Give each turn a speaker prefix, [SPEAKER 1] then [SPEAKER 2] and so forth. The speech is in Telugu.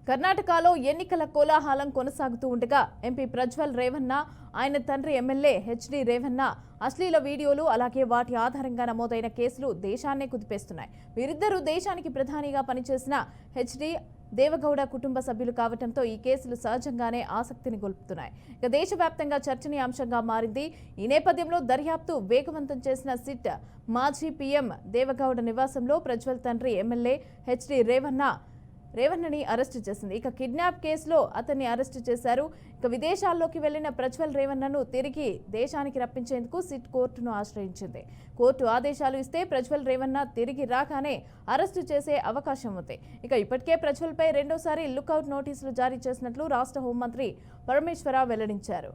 [SPEAKER 1] కర్ణాటకలో ఎన్నికల కోలాహలం కొనసాగుతూ ఉండగా ఎంపీ ప్రజ్వల్ రేవన్న ఆయన తండ్రి ఎమ్మెల్యే హెచ్డి రేవన్న అశ్లీల వీడియోలు అలాగే వాటి ఆధారంగా నమోదైన కేసులు దేశాన్నే కుదిపేస్తున్నాయి. వీరిద్దరూ దేశానికి ప్రధానిగా పనిచేసిన హెచ్డి దేవగౌడ కుటుంబ సభ్యులు కావడంతో ఈ కేసులు సహజంగానే ఆసక్తిని గొలుపుతున్నాయి. ఇక దేశవ్యాప్తంగా చర్చనీయాంశంగా మారింది. ఈ నేపథ్యంలో దర్యాప్తు వేగవంతం చేసిన సిట్ మాజీ పీఎం దేవగౌడ నివాసంలో ప్రజ్వల్ తండ్రి ఎమ్మెల్యే హెచ్డి రేవన్నని అరెస్టు చేసింది. ఇక కిడ్నాప్ కేసులో అతన్ని అరెస్టు చేశారు. ఇక విదేశాల్లోకి వెళ్లిన ప్రజ్వల్ రేవన్నను తిరిగి దేశానికి రప్పించేందుకు సిట్ కోర్టును ఆశ్రయించింది. కోర్టు ఆదేశాలు ఇస్తే ప్రజ్వల్ రేవన్న తిరిగి రాగానే అరెస్టు చేసే అవకాశం ఉంది. ఇక ఇప్పటికే ప్రజ్వల్పై రెండోసారి లుకౌట్ నోటీసులు జారీ చేసినట్లు రాష్ట్ర హోంమంత్రి పరమేశ్వర వెల్లడించారు.